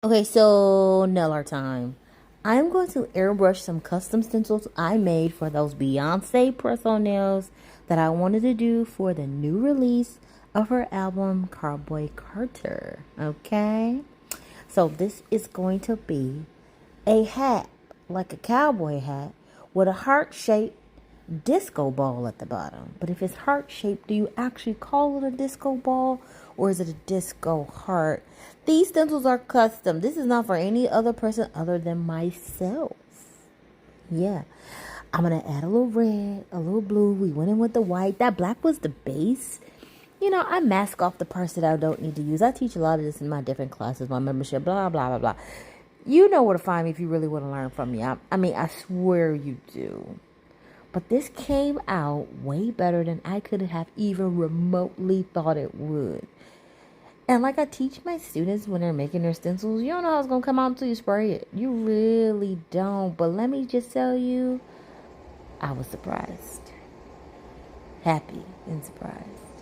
Okay, so nail art time. I'm going to airbrush some custom stencils I made for those Beyonce press-on nails that I wanted to do for the new release of her album Cowboy Carter. Okay, so this is going to be a hat, like a cowboy hat, with a heart-shaped disco ball at the bottom. But if it's heart shaped, do you actually call it a disco ball or is it a disco heart? These stencils are custom. This is not for any other person other than myself. Yeah. I'm going to add a little red, a little blue. We went in with the white. That black was the base. You know, I mask off the parts that I don't need to use. I teach a lot of this in my different classes, my membership, blah, blah, blah, blah. You know where to find me if you really want to learn from me. I mean, I swear you do. But this came out way better than I could have even remotely thought it would. And like I teach my students when they're making their stencils, you don't know how it's going to come out until you spray it. You really don't. But let me just tell you, I was surprised. Happy and surprised.